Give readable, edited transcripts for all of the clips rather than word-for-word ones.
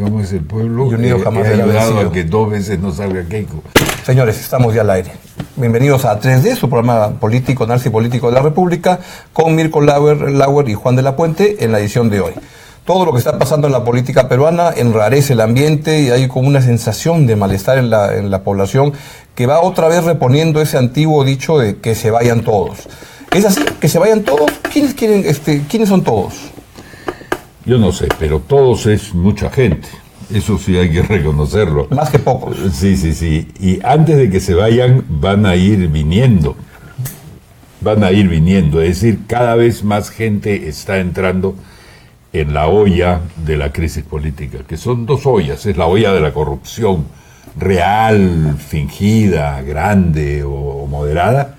¿cómo es el pueblo? Y unido jamás he será ayudado vencido. a que 2 veces no salga Keiko. Señores, estamos ya al aire. Bienvenidos a 3D, su programa político, análisis político de la República, con Mirko Lauer y Juan de la Puente en la edición de hoy. Todo lo que está pasando en la política peruana enrarece el ambiente y hay como una sensación de malestar en la población que va otra vez reponiendo ese antiguo dicho de que se vayan todos. ¿Es así? ¿Que se vayan todos? ¿Quiénes son todos? Yo no sé, pero todos es mucha gente. Eso sí hay que reconocerlo. Más que pocos. Sí. Y antes de que se vayan, van a ir viniendo. Es decir, cada vez más gente está entrando en la olla de la crisis política, que son 2 ollas. Es la olla de la corrupción real, fingida, grande o moderada,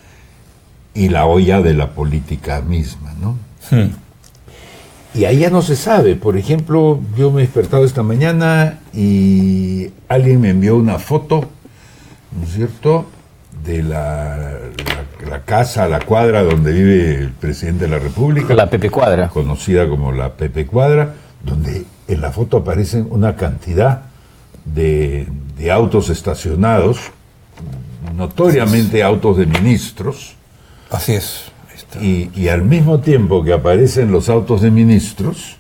y la olla de la política misma, ¿no? Y ahí ya no se sabe. Por ejemplo, yo me he despertado esta mañana y alguien me envió una foto, ¿no es cierto?, de la casa, la cuadra donde vive el presidente de la República. La Pepe Cuadra. Conocida como la Pepe Cuadra, donde en la foto aparecen una cantidad de autos estacionados, notoriamente autos de ministros. Así es. Y al mismo tiempo que aparecen los autos de ministros,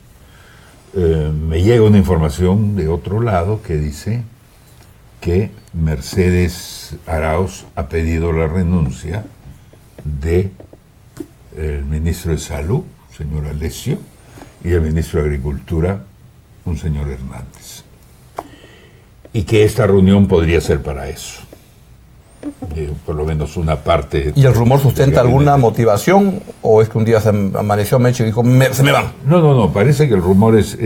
me llega una información de otro lado que dice que Mercedes Arauz ha pedido la renuncia de el ministro de Salud, señor Alessio, y el ministro de Agricultura, un señor Hernández. Y que esta reunión podría ser para eso. Por lo menos una parte. ¿Y el rumor sustenta alguna motivación o es que un día se amaneció Meche y dijo, se me van? No, parece que el rumor es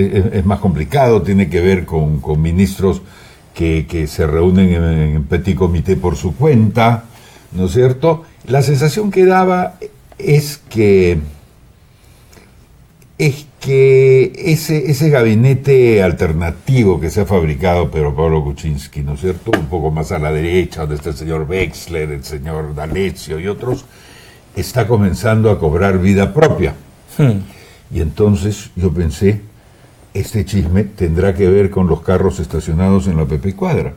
más complicado, tiene que ver con ministros que se reúnen en petit comité por su cuenta, ¿no es cierto? La sensación que daba es que ese gabinete alternativo que se ha fabricado Pedro Pablo Kuczynski, ¿no es cierto?, un poco más a la derecha, donde está el señor Wexler, el señor D'Alessio y otros, está comenzando a cobrar vida propia. Y entonces yo pensé, este chisme tendrá que ver con los carros estacionados en la Pepe Cuadra.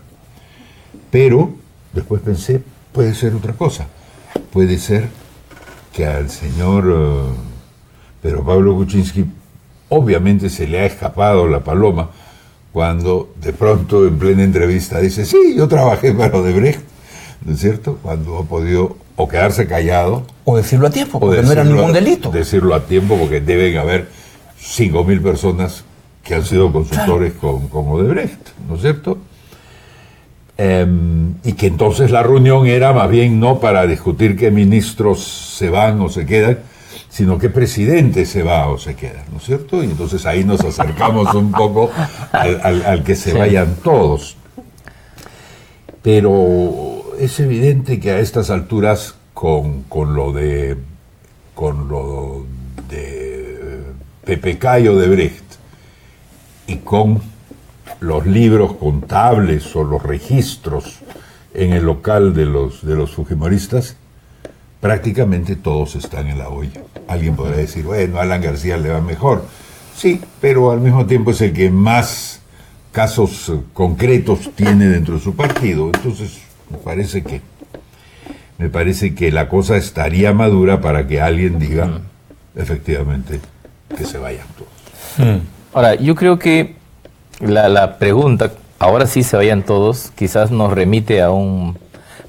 Pero después pensé, puede ser otra cosa. Puede ser que al señor Pedro Pablo Kuczynski obviamente se le ha escapado la paloma cuando de pronto en plena entrevista dice, sí, yo trabajé para Odebrecht, ¿no es cierto? Cuando ha podido o quedarse callado. O decirlo a tiempo, porque no era ningún delito. Decirlo a tiempo, porque deben haber 5.000 personas que han sido consultores con Odebrecht, ¿no es cierto? Y que entonces la reunión era más bien no para discutir qué ministros se van o se quedan, sino qué presidente se va o se queda, ¿no es cierto? Y entonces ahí nos acercamos un poco al que se vayan todos. Pero es evidente que a estas alturas, con lo de PPK y Odebrecht, y con los libros contables o los registros en el local de los fujimoristas, prácticamente todos están en la olla. Alguien podrá decir, bueno, a Alan García le va mejor. Sí, pero al mismo tiempo es el que más casos concretos tiene dentro de su partido. Entonces, me parece que la cosa estaría madura para que alguien diga, efectivamente, que se vayan todos. Ahora, yo creo que la pregunta, ahora sí se vayan todos, quizás nos remite a un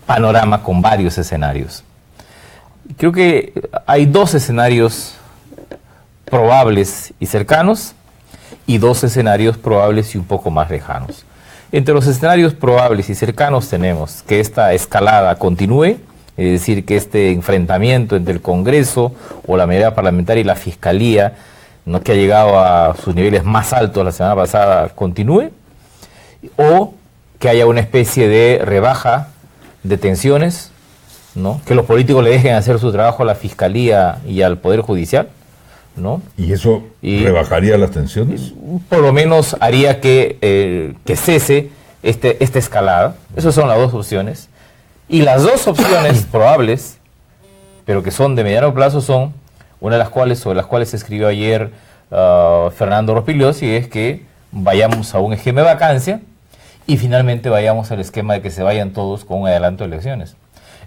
panorama con varios escenarios. Creo que hay 2 escenarios probables y cercanos y 2 escenarios probables y un poco más lejanos. Entre los escenarios probables y cercanos tenemos que esta escalada continúe, es decir, que este enfrentamiento entre el Congreso o la mayoría parlamentaria y la Fiscalía, ¿no?, que ha llegado a sus niveles más altos la semana pasada, continúe, o que haya una especie de rebaja de tensiones, ¿no?, que los políticos le dejen hacer su trabajo a la Fiscalía y al Poder Judicial, ¿no? ¿Y eso rebajaría las tensiones? Por lo menos haría que cese esta escalada. Esas son las 2 opciones. Y las 2 opciones probables, pero que son de mediano plazo, son una de las cuales, sobre las cuales escribió ayer Fernando Rospigliosi, es que vayamos a un esquema de vacancia y finalmente vayamos al esquema de que se vayan todos con un adelanto de elecciones.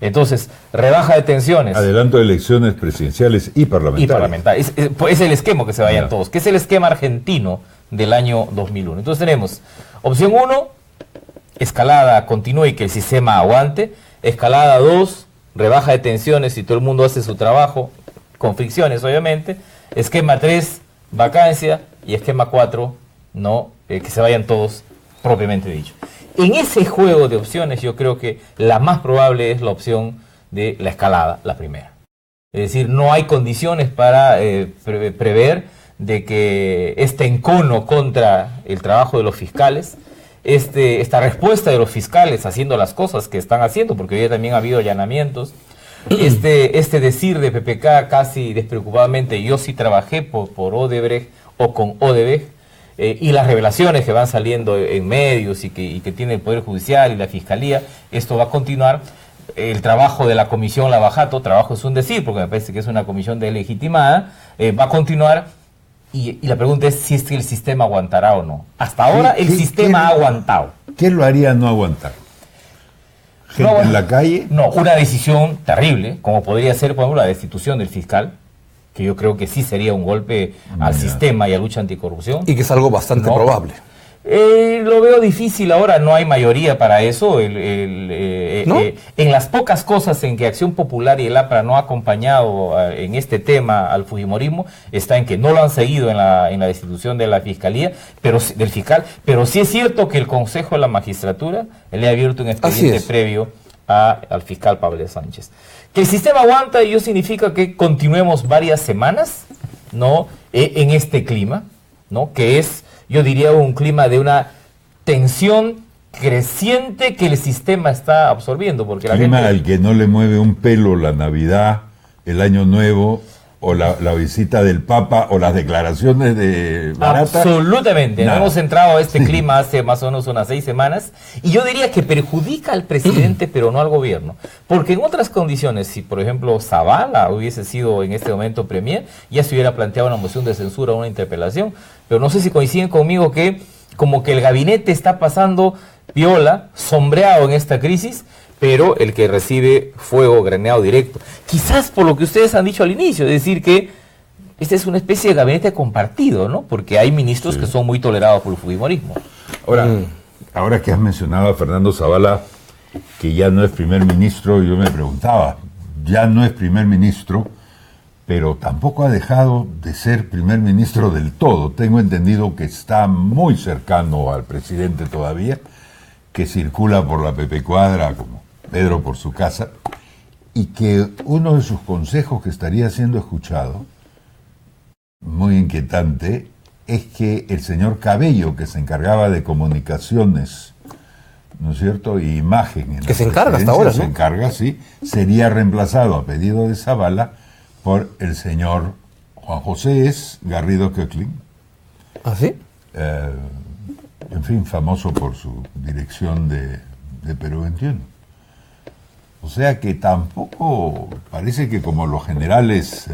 Entonces, rebaja de tensiones. Adelanto de elecciones presidenciales y parlamentarias. Es el esquema que se vayan Ya. todos, que es el esquema argentino del año 2001. Entonces tenemos opción 1, escalada continúa y que el sistema aguante. Escalada 2, rebaja de tensiones y todo el mundo hace su trabajo, con fricciones obviamente. Esquema 3, vacancia. Y esquema 4, no, que se vayan todos, propiamente dicho. En ese juego de opciones yo creo que la más probable es la opción de la escalada, la primera. Es decir, no hay condiciones para prever de que este encono contra el trabajo de los fiscales, esta respuesta de los fiscales haciendo las cosas que están haciendo, porque hoy también ha habido allanamientos, este decir de PPK casi despreocupadamente, yo sí trabajé por Odebrecht o con Odebrecht, y las revelaciones que van saliendo en medios y que tiene el Poder Judicial y la Fiscalía, esto va a continuar. El trabajo de la comisión Lavajato, trabajo es un decir, porque me parece que es una comisión delegitimada, va a continuar. Y la pregunta es si es que el sistema aguantará o no. Hasta ahora el sistema ha aguantado. ¿Qué lo haría no aguantar? ¿Gente No, en la calle? No, una decisión terrible, como podría ser, por ejemplo, la destitución del fiscal, que yo creo que sí sería un golpe al sistema y a lucha anticorrupción. Y que es algo bastante probable. Lo veo difícil ahora, no hay mayoría para eso. ¿No? En las pocas cosas en que Acción Popular y el APRA no ha acompañado en este tema al fujimorismo, está en que no lo han seguido en la destitución de la fiscalía, del fiscal, pero sí es cierto que el Consejo de la Magistratura le ha abierto un expediente previo al fiscal Pablo Sánchez. Que el sistema aguanta, ello significa que continuemos varias semanas, ¿no? En este clima, ¿no? Que es, yo diría, un clima de una tensión creciente que el sistema está absorbiendo. Porque la Clima gente... al que no le mueve un pelo la Navidad, el Año Nuevo, o la visita del Papa, o las declaraciones de Barata. Absolutamente. Nada. Hemos entrado a este clima hace más o menos unas 6 semanas, y yo diría que perjudica al presidente, pero no al gobierno. Porque en otras condiciones, si por ejemplo Zavala hubiese sido en este momento premier, ya se hubiera planteado una moción de censura o una interpelación. Pero no sé si coinciden conmigo que como que el gabinete está pasando piola, sombreado en esta crisis, pero el que recibe fuego graneado directo. Quizás por lo que ustedes han dicho al inicio, es decir que esta es una especie de gabinete compartido, ¿no? Porque hay ministros que son muy tolerados por el fujimorismo. Ahora que has mencionado a Fernando Zavala, que ya no es primer ministro, yo me preguntaba, ya no es primer ministro, pero tampoco ha dejado de ser primer ministro del todo. Tengo entendido que está muy cercano al presidente todavía, que circula por la Pepe Cuadra como Pedro por su casa, y que uno de sus consejos que estaría siendo escuchado, muy inquietante, es que el señor Cabello, que se encargaba de comunicaciones, ¿no es cierto?, y imagen. En que se encarga hasta ahora, ¿no? Se encarga, sí. Sería reemplazado a pedido de Zavala por el señor Juan José Garrido Köckling. ¿Ah, sí? En fin, famoso por su dirección de Perú 21. O sea que tampoco parece que como los generales,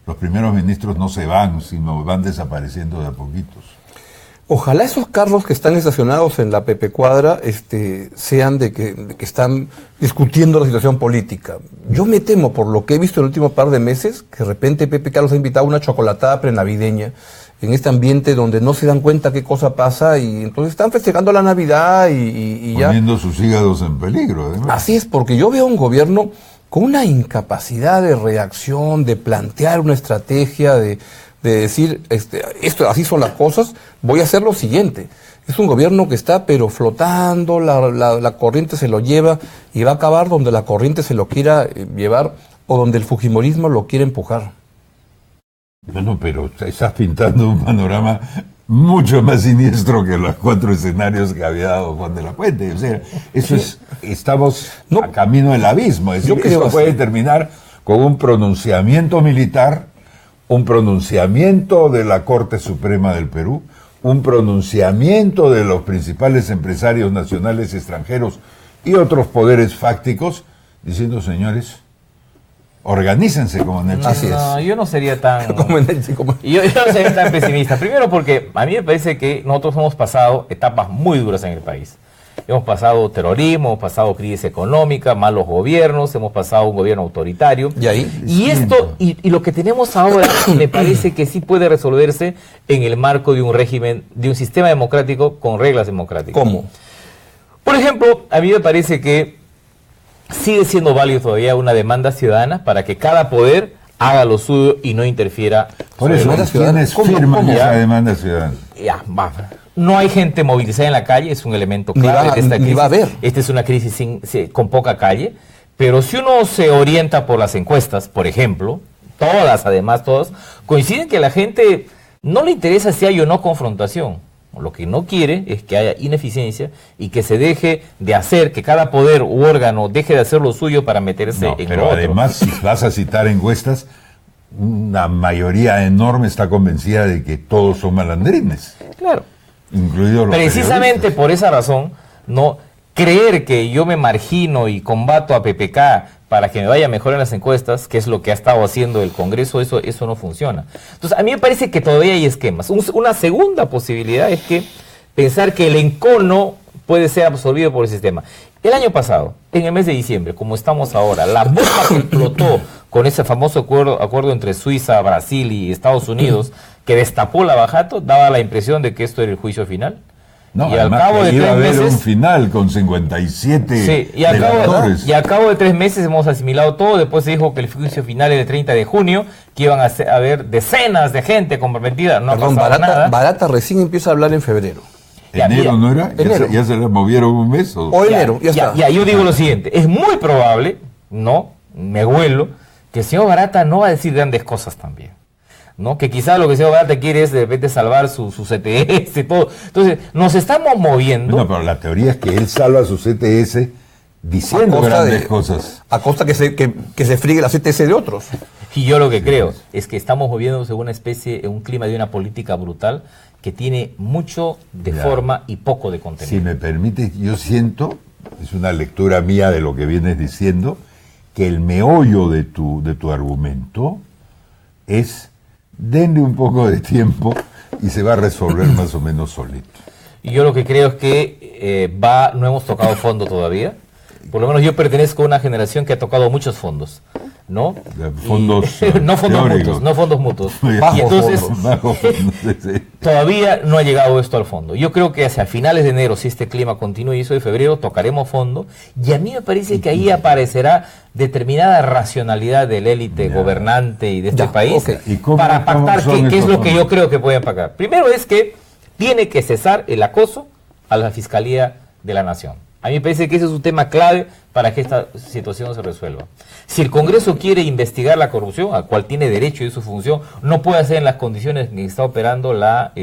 los primeros ministros no se van, sino van desapareciendo de a poquitos. Ojalá esos carros que están estacionados en la Pepe Cuadra sean de que están discutiendo la situación política. Yo me temo, por lo que he visto en el último par de meses, que de repente Pepe Carlos ha invitado a una chocolatada prenavideña en este ambiente donde no se dan cuenta qué cosa pasa y entonces están festejando la Navidad y ya. Poniendo sus hígados en peligro, además. Así es, porque yo veo un gobierno con una incapacidad de reacción, de plantear una estrategia, de decir, esto así son las cosas, voy a hacer lo siguiente. Es un gobierno que está pero flotando, la corriente se lo lleva y va a acabar donde la corriente se lo quiera llevar o donde el fujimorismo lo quiere empujar. Bueno, pero estás pintando un panorama mucho más siniestro que los 4 escenarios que había dado Juan de la Puente. O sea, eso es, estamos a camino del abismo. Es decir, esto puede terminar con un pronunciamiento militar, un pronunciamiento de la Corte Suprema del Perú, un pronunciamiento de los principales empresarios nacionales y extranjeros y otros poderes fácticos, diciendo, señores, Organícense como en el Así es. No, yo no sería tan... Como en el- como- Yo no sería tan pesimista. Primero porque a mí me parece que nosotros hemos pasado etapas muy duras en el país. Hemos pasado terrorismo, hemos pasado crisis económica, malos gobiernos, hemos pasado un gobierno autoritario. Y ahí, Y esto, y lo que tenemos ahora, me parece que sí puede resolverse en el marco de un régimen, de un sistema democrático con reglas democráticas. ¿cómo? Por ejemplo, a mí me parece que sigue siendo válido todavía una demanda ciudadana para que cada poder haga lo suyo y no interfiera. Por eso, demanda ciudadana. ¿quiénes ¿Cómo? firman ¿Cómo? esa demanda ciudadana? Ya, va. No hay gente movilizada en la calle, es un elemento Ni clave va- de esta ni crisis. va a haber. Esta es una crisis con poca calle, pero si uno se orienta por las encuestas, por ejemplo, todas, coinciden que a la gente no le interesa si hay o no confrontación. Lo que no quiere es que haya ineficiencia y que se deje de hacer, que cada poder u órgano deje de hacer lo suyo para meterse No, en pero lo otro. además, si vas a citar encuestas, una mayoría enorme está convencida de que todos son malandrines, Claro. incluidos los Precisamente periodistas. por esa razón, no creer que yo me margino y combato a PPK para que me vaya mejor en las encuestas, que es lo que ha estado haciendo el Congreso, eso no funciona. Entonces, a mí me parece que todavía hay esquemas. Una segunda posibilidad es que pensar que el encono puede ser absorbido por el sistema. El año pasado, en el mes de diciembre, como estamos ahora, la bomba que explotó con ese famoso acuerdo entre Suiza, Brasil y Estados Unidos, que destapó la Bajato, daba la impresión de que esto era el juicio final. No, y al además cabo que de iba a 3 haber meses... un final con 57 Sí, y al delatores. cabo de 3 meses hemos asimilado todo. Después se dijo que el juicio final era el 30 de junio, que iban a haber decenas de gente comprometida. No Perdón, ha pasado nada. Barata recién empieza a hablar en febrero. Ya, ¿Enero mira, no era? enero. Ya se le movieron un mes. ¿O? O enero, ya está. Ya, yo digo lo siguiente, es muy probable, no, me huelo, que el señor Barata no va a decir grandes cosas también. ¿No? Que quizás lo que el señor Barata quiere es de repente salvar su CTS y todo. Entonces, nos estamos moviendo. No, pero la teoría es que él salva su CTS diciendo A costa grandes de- cosas. A costa que se friegue la CTS de otros. Y yo lo que creo es que estamos moviéndonos en una especie, en un clima de una política brutal que tiene mucho de Ya. forma y poco de contenido. Si me permite, yo siento, es una lectura mía de lo que vienes diciendo, que el meollo de tu argumento es denle un poco de tiempo y se va a resolver más o menos solito. Y yo lo que creo es que no hemos tocado fondo todavía. Por lo menos yo pertenezco a una generación que ha tocado muchos fondos, ¿no? Fondos, no fondos teóricos. mutuos, no fondos mutuos. Bajos Y entonces fondos. Bajo fondo, sí. todavía no ha llegado esto al fondo. Yo creo que hacia finales de enero, si este clima continúa y eso de febrero, tocaremos fondo. Y a mí me parece que ahí aparecerá determinada racionalidad del élite Ya. gobernante y de este Ya, país ok. ¿Y cómo- para cómo pactar son qué es esos lo que yo fondos? creo que pueden pactar. Primero es que tiene que cesar el acoso a la Fiscalía de la Nación. A mí me parece que ese es un tema clave para que esta situación se resuelva. Si el Congreso quiere investigar la corrupción, a cual tiene derecho y es su función, no puede hacer en las condiciones en que está operando la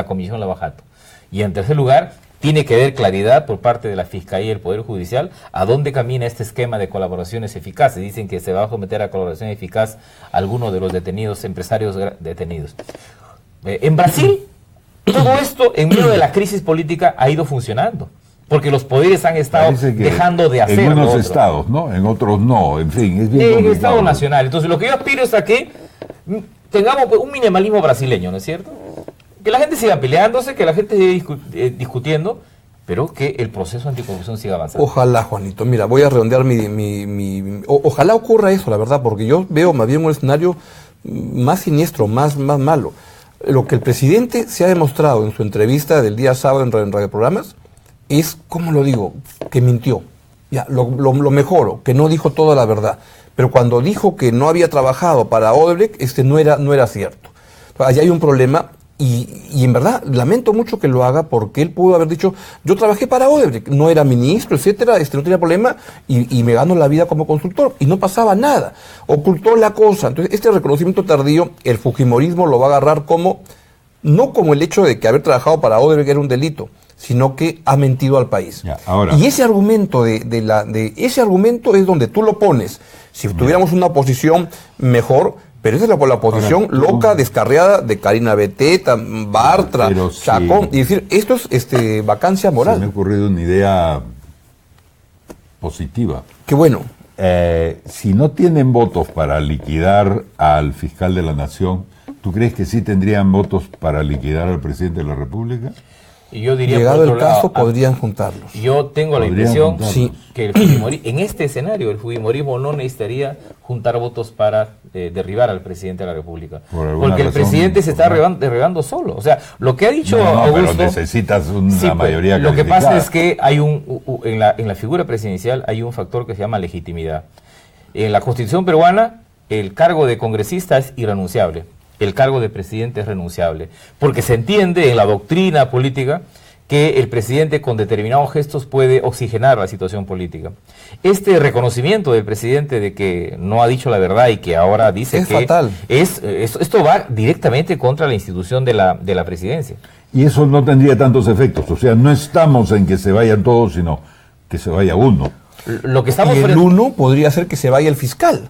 Comisión Lavajato. Y en tercer lugar, tiene que haber claridad por parte de la Fiscalía y el Poder Judicial a dónde camina este esquema de colaboraciones eficaces. Dicen que se va a someter a colaboración eficaz a algunos de los detenidos, empresarios detenidos. En Brasil, todo esto en medio de la crisis política ha ido funcionando. Porque los poderes han estado Parece que dejando de hacer en lo unos otro. estados, ¿no? En otros no, en fin, es bien En el complicado. Estado Nacional. Entonces, lo que yo aspiro es a que tengamos un minimalismo brasileño, ¿no es cierto? Que la gente siga peleándose, que la gente siga discutiendo, pero que el proceso anticorrupción siga avanzando. Ojalá, Juanito. Mira, voy a redondear ojalá ocurra eso, la verdad, porque yo veo más bien un escenario más siniestro, más malo. Lo que el presidente se ha demostrado en su entrevista del día sábado en radioprogramas es, ¿cómo lo digo?, que mintió. Ya, lo mejoro, que no dijo toda la verdad. Pero cuando dijo que no había trabajado para Odebrecht, no era cierto. Allá hay un problema y en verdad lamento mucho que lo haga porque él pudo haber dicho, yo trabajé para Odebrecht, no era ministro, etcétera, no tenía problema y me gano la vida como consultor y no pasaba nada. Ocultó la cosa. Entonces, este reconocimiento tardío, el fujimorismo lo va a agarrar como, no como el hecho de que haber trabajado para Odebrecht era un delito, sino que ha mentido al país. Ya, ahora. Y ese argumento ese argumento es donde tú lo pones. Si tuviéramos una oposición mejor, pero esa es la oposición Ahora, tú- loca, descarriada de Karina Beteta, Bartra, Pero sí. Chacón, y decir, esto es vacancia Se me ha moral. ocurrido una idea positiva. Qué bueno. si no tienen votos para liquidar al fiscal de la Nación, ¿tú crees que sí tendrían votos para liquidar al presidente de la República? Y yo diría, llegado por el otro caso, lado, podrían juntarlos. Yo tengo la Podrían impresión juntarlos. que en este escenario el fujimorismo no necesitaría juntar votos para derribar al presidente de la República. Por alguna Porque el razón, presidente se está ¿no? derribando solo. O sea, lo que ha dicho No, Augusto... pero necesitas una Sí, pues, mayoría lo que calificada. pasa es que hay en la figura presidencial hay un factor que se llama legitimidad. En la Constitución peruana, el cargo de congresista es irrenunciable. El cargo de presidente es renunciable. Porque se entiende en la doctrina política que el presidente con determinados gestos puede oxigenar la situación política. Este reconocimiento del presidente de que no ha dicho la verdad y que ahora dice Es que fatal. esto va directamente contra la institución de la presidencia. Y eso no tendría tantos efectos. O sea, no estamos en que se vayan todos, sino que se vaya uno. Lo que estamos Y el frente- uno podría ser que se vaya el fiscal.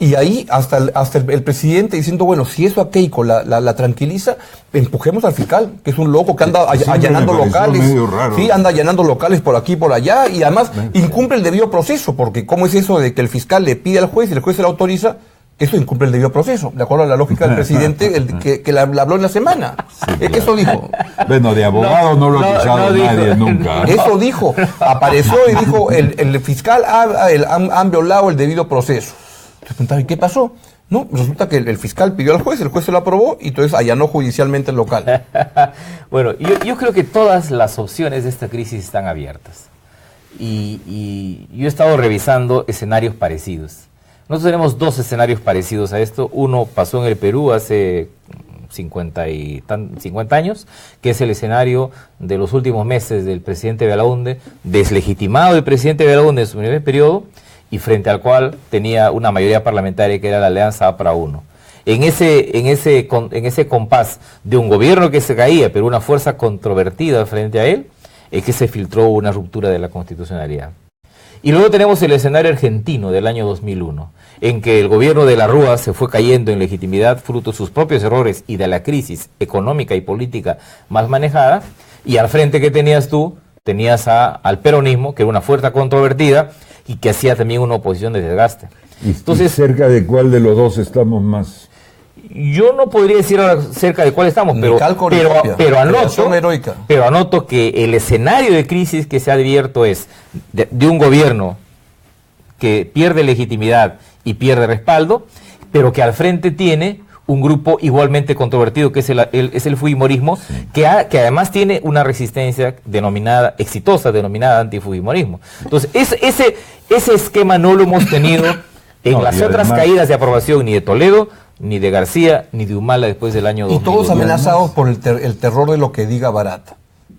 Y ahí hasta el presidente diciendo, bueno, si eso a Keiko la tranquiliza, empujemos al fiscal, que es un loco que anda Siempre allanando me pareció locales. medio raro. Sí, anda allanando locales por aquí y por allá, y además incumple el debido proceso, porque ¿cómo es eso de que el fiscal le pide al juez y el juez se lo autoriza? Eso incumple el debido proceso, de acuerdo a la lógica del presidente que la habló en la semana. claro. Eso dijo. Bueno, de abogado no lo ha acusado no dijo. nadie nunca. ¿no? Eso dijo. Apareció y dijo, el fiscal han violado el debido proceso. Entonces preguntaba, ¿y qué pasó? No, resulta que el fiscal pidió al juez, el juez se lo aprobó y entonces allanó judicialmente el local. Bueno, yo creo que todas las opciones de esta crisis están abiertas. Y yo he estado revisando escenarios parecidos. Nosotros tenemos dos escenarios parecidos a esto. Uno pasó en el Perú hace 50 años, que es el escenario de los últimos meses del presidente Belaúnde, deslegitimado el presidente Belaúnde en su primer periodo, y frente al cual tenía una mayoría parlamentaria que era la Alianza APRA 1. En ese compás de un gobierno que se caía, pero una fuerza controvertida frente a él, es que se filtró una ruptura de la constitucionalidad. Y luego tenemos el escenario argentino del año 2001, en que el gobierno de la Rúa se fue cayendo en legitimidad fruto de sus propios errores y de la crisis económica y política más manejada, y al frente que tenías tú, tenías al peronismo, que era una fuerza controvertida, y que hacía también una oposición de desgaste. Entonces, ¿cerca de cuál de los dos estamos más? Yo no podría decir ahora cerca de cuál estamos, Ni pero, cálculo ni copia. Creación heroica. pero anoto que el escenario de crisis que se ha abierto es de un gobierno que pierde legitimidad y pierde respaldo, pero que al frente tiene un grupo igualmente controvertido, que es el fujimorismo, que además tiene una resistencia exitosa denominada antifujimorismo. Entonces, ese esquema no lo hemos tenido en No, las y otras además- caídas de aprobación, ni de Toledo, ni de García, ni de Humala después del año Y 2000. todos amenazados por el terror de lo que diga Barata.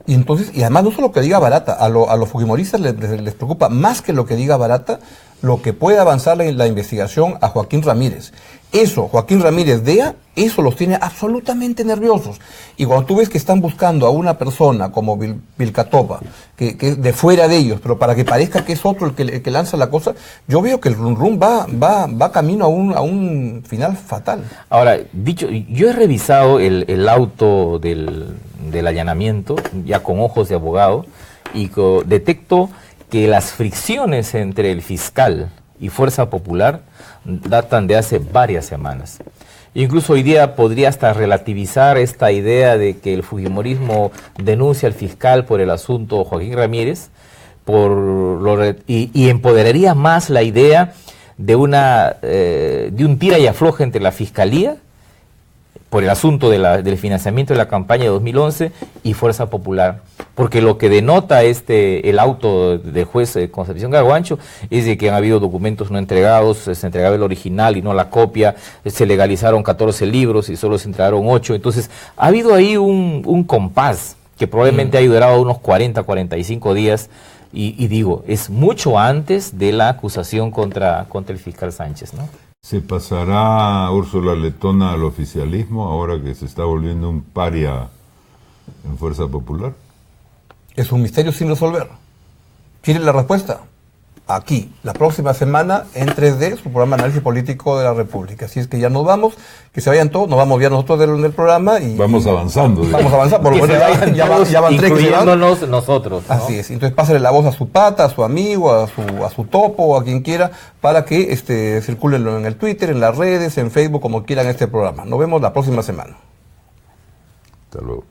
Y entonces, y además no solo lo que diga Barata, a los fujimoristas les preocupa más que lo que diga Barata, lo que puede avanzar la investigación a Joaquín Ramírez. Eso, Joaquín Ramírez DEA, eso los tiene absolutamente nerviosos. Y cuando tú ves que están buscando a una persona como Vilcatopa, que es de fuera de ellos, pero para que parezca que es otro el que lanza la cosa, yo veo que el rum va camino a un final fatal. Ahora, yo he revisado el auto del allanamiento, ya con ojos de abogado, y detecto que las fricciones entre el fiscal y Fuerza Popular datan de hace varias semanas. Incluso hoy día podría hasta relativizar esta idea de que el fujimorismo denuncia al fiscal por el asunto Joaquín Ramírez y empoderaría más la idea de un tira y afloja entre la fiscalía por el asunto del financiamiento de la campaña de 2011 y Fuerza Popular. Porque lo que denota el auto del juez Concepción Garguancho es de que han habido documentos no entregados, se entregaba el original y no la copia, se legalizaron 14 libros y solo se entregaron 8. Entonces, ha habido ahí un compás que probablemente ha durado unos 40, 45 días. Y digo, es mucho antes de la acusación contra el fiscal Sánchez, ¿no? ¿Se pasará Úrsula Letona al oficialismo ahora que se está volviendo un paria en Fuerza Popular? Es un misterio sin resolver. ¿Quiere la respuesta? aquí, la próxima semana, en 3D, su programa Análisis Político de la República. Así es que ya nos vamos, que se vayan todos, nos vamos ya nosotros del programa y... Vamos avanzando. Vamos avanzando, por lo menos ya van 3 que se van. Incluyéndonos nosotros, ¿no? Así es, entonces pásale la voz a su pata, a su amigo, a su topo, a quien quiera, para que circulen en el Twitter, en las redes, en Facebook, como quieran este programa. Nos vemos la próxima semana. Hasta luego.